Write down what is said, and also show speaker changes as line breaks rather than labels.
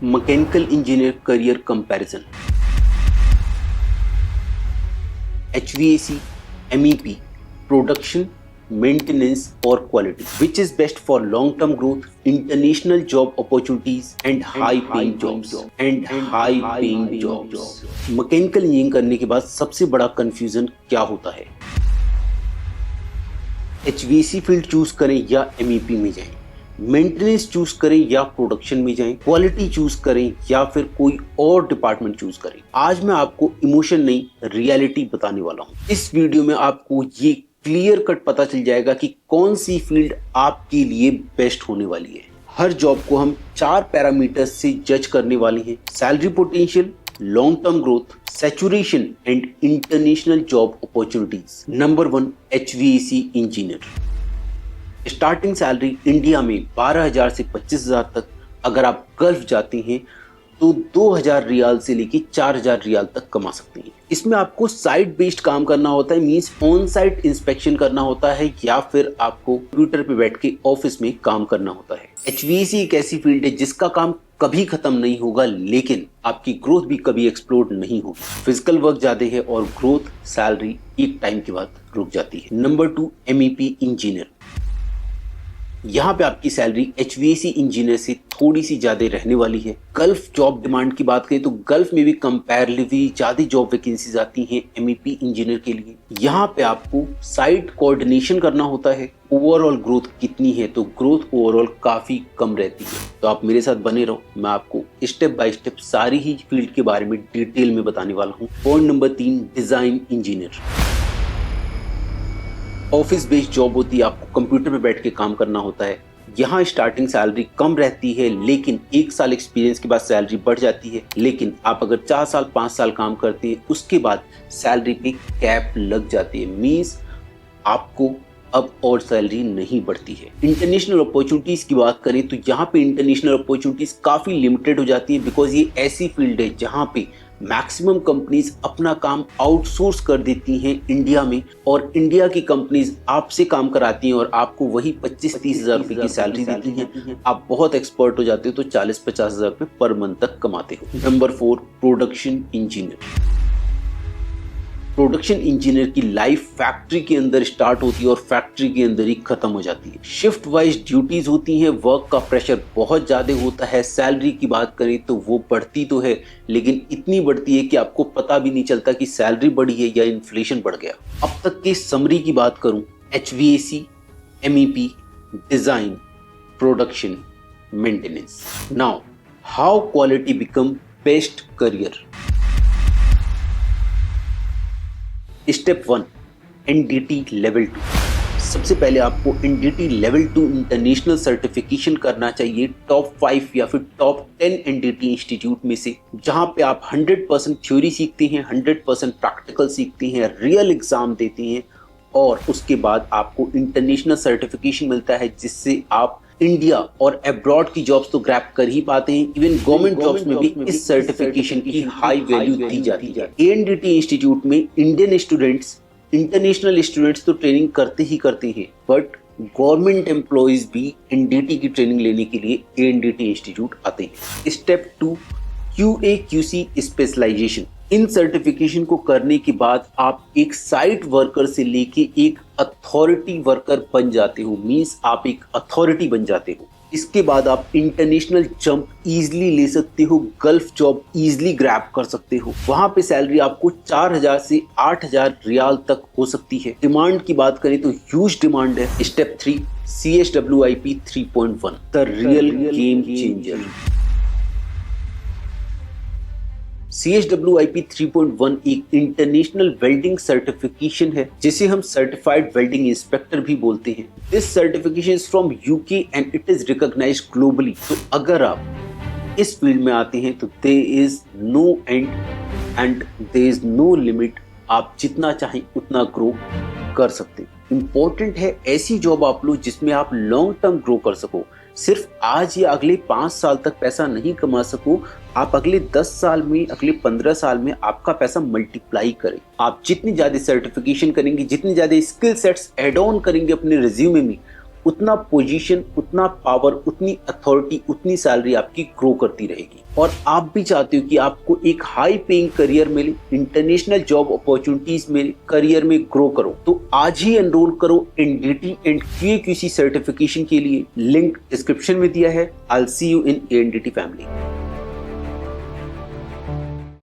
Mechanical engineer career comparison, HVAC, MEP, production, maintenance और quality, which is best for long-term growth, international job opportunities and high-paying jobs. Mechanical engineering करने के बाद सबसे बड़ा confusion क्या होता है? HVAC फील्ड चूज करें या MEP में जाएं, मेंटेनेंस चूज करें या प्रोडक्शन में जाएं, क्वालिटी चूज करें या फिर कोई और डिपार्टमेंट चूज करें। आज मैं आपको इमोशन नहीं, रियलिटी बताने वाला हूं। इस वीडियो में आपको ये क्लियर कट पता चल जाएगा कि कौन सी फील्ड आपके लिए बेस्ट होने वाली है। हर जॉब को हम 4 पैरामीटर्स से जज करने वाले हैं: salary potential, long term growth, saturation and international job opportunities. Number 1, HVAC engineer. Starting salary India में 12,000 से 25,000 तक। अगर आप गल्फ जाते हैं तो 2,000 रियाल से लेके 4,000 रियाल तक कमा सकते हैं। इसमें आपको साइट बेस्ड काम करना होता है, मींस ऑन साइट इंस्पेक्शन करना होता है या फिर आपको कंप्यूटर पे बैठ के ऑफिस में काम करना होता है। HVAC एक ऐसी फील्ड है जिसका काम कभी खत्म नहीं होगा, लेकिन आपकी ग्रोथ भी कभी एक्सप्लोड नहीं होगी। फिजिकल वर्क ज्यादा है और ग्रोथ, सैलरी एक टाइम के बाद रुक जाती है। Number 2, MEP engineer. यहाँ पे आपकी सैलरी HVAC इंजीनियर से थोड़ी सी ज्यादा रहने वाली है। गल्फ जॉब डिमांड की बात करें तो गल्फ में भी कंपैरेटिवली ज्यादा जॉब वैकेंसीज आती हैं MEP इंजीनियर के लिए। यहाँ पे आपको साइट कोऑर्डिनेशन करना होता है। ओवरऑल ग्रोथ कितनी है, तो ग्रोथ ओवरऑल काफी कम रहती है। तो आप मेरे साथ बने रहो, मैं आपको स्टेप बाय स्टेप सारी ही फील्ड के बारे में डिटेल में बताने वाला हूँ। Point number 3, design engineer. Office based job होती है, आपको कंप्यूटर पे बैठ के काम करना होता है। यहाँ स्टार्टिंग सैलरी कम रहती है, लेकिन 1 साल एक्सपीरियंस के बाद सैलरी बढ़ जाती है। लेकिन आप अगर 4 साल 5 साल काम करते हैं, उसके बाद सैलरी पे कैप लग जाती है, मींस आपको अब और सैलरी नहीं बढ़ती है। इंटरनेशनल अपॉर्चुनिटीज की बात करें तो यहाँ पे इंटरनेशनल अपॉर्चुनिटीज काफी लिमिटेड हो जाती है, बिकॉज ये ऐसी फील्ड है जहाँ पे मैक्सिमम कंपनीज अपना काम आउटसोर्स कर देती हैं इंडिया में, और इंडिया की कंपनीज आपसे काम कराती हैं और आपको वही 25-30 हज़ार रुपए की सैलरी देती हैं। आप बहुत एक्सपर्ट हो जाते हो तो 40-50 हज़ार रुपए पर मंथ तक कमाते हो। Number 4, production engineer. Production engineer की लाइफ फैक्ट्री के अंदर स्टार्ट होती है और फैक्ट्री के अंदर ही खत्म हो जाती है। शिफ्ट वाइज ड्यूटीज होती हैं, वर्क का प्रेशर बहुत ज्यादा होता है। सैलरी की बात करें तो वो बढ़ती तो है, लेकिन इतनी बढ़ती है कि आपको पता भी नहीं चलता कि सैलरी बढ़ी है या इन्फ्लेशन बढ़ गया। अब तक की समरी की बात करूं, HVAC, MEP, design, production, maintenance. Now how quality become best career. Step 1, NDT level 2। सबसे पहले आपको NDT लेवल 2 इंटरनेशनल सर्टिफिकेशन करना चाहिए टॉप 5 या फिर टॉप 10 NDT इंस्टीट्यूट में से, जहां पे आप 100% थ्योरी सीखते हैं, 100% प्रैक्टिकल सीखते हैं, रियल एग्जाम देते हैं, और उसके बाद आपको इंटरनेशनल सर्टिफिकेशन मिलता है, जिससे आप इंडिया और अब्रॉड की जॉब्स तो ग्रैब कर ही पाते हैं। इवन गवर्नमेंट जॉब्स में भी इस सर्टिफिकेशन की हाई वैल्यू दी जाती है। ANDT इंस्टीट्यूट में इंडियन स्टूडेंट्स, इंटरनेशनल स्टूडेंट्स तो ट्रेनिंग करते ही करते हैं, बट गवर्नमेंट एम्प्लॉइज भी NDT की ट्रेनिंग लेने के लिए ANDT इंस्टीट्यूट आते हैं। Step 2, QA/QC specialisation. इन सर्टिफिकेशन को करने के बाद आप एक साइट वर्कर से लेके एक अथॉरिटी वर्कर बन जाते हो, मींस आप एक अथॉरिटी बन जाते हो। इसके बाद आप इंटरनेशनल जंप इजीली ले सकते हो, गल्फ जॉब इजीली ग्रैब कर सकते हो। वहां पे सैलरी आपको 4,000 से 8,000 रियाल तक हो सकती है। डिमांड की बात करें तो ह्यूज डिमांड है। Step 3, CSWIP 3.1, the real game changer. CSWIP 3.1 एक इंटरनेशनल वेल्डिंग सर्टिफिकेशन है, जिसे हम सर्टिफाइड वेल्डिंग इंस्पेक्टर भी बोलते हैं। This certification is from UK and it is recognised globally. तो अगर आप इस फील्ड में आते हैं तो there is no end and there is no limit. आप जितना चाहें उतना ग्रो कर सकते हैं। इंपॉर्टेंट है ऐसी जॉब आप लो जिसमें आप लॉन्ग टर्म ग्रो कर सको। सिर्फ आज या अगले 5 साल तक पैसा नहीं कमा सको, आप अगले 10 साल में, अगले 15 साल में आपका पैसा मल्टीप्लाई करें। आप जितनी ज्यादा सर्टिफिकेशन करेंगे, जितनी ज्यादा स्किल सेट्स ऐड ऑन करेंगे अपने रिज्यूमे में, उतना पोजीशन, उतना पावर, उतनी अथॉरिटी, उतनी सैलरी आपकी ग्रो करती रहेगी। और आप भी चाहते हो कि आपको एक हाई पेइंग करियर मिले, इंटरनेशनल जॉब अपॉर्चुनिटीज मिले, करियर में ग्रो करो, तो आज ही एनरोल करो एनडीटी एंड QA/QC सर्टिफिकेशन के लिए। लिंक डिस्क्रिप्शन में दिया है। I will see you in NDT family.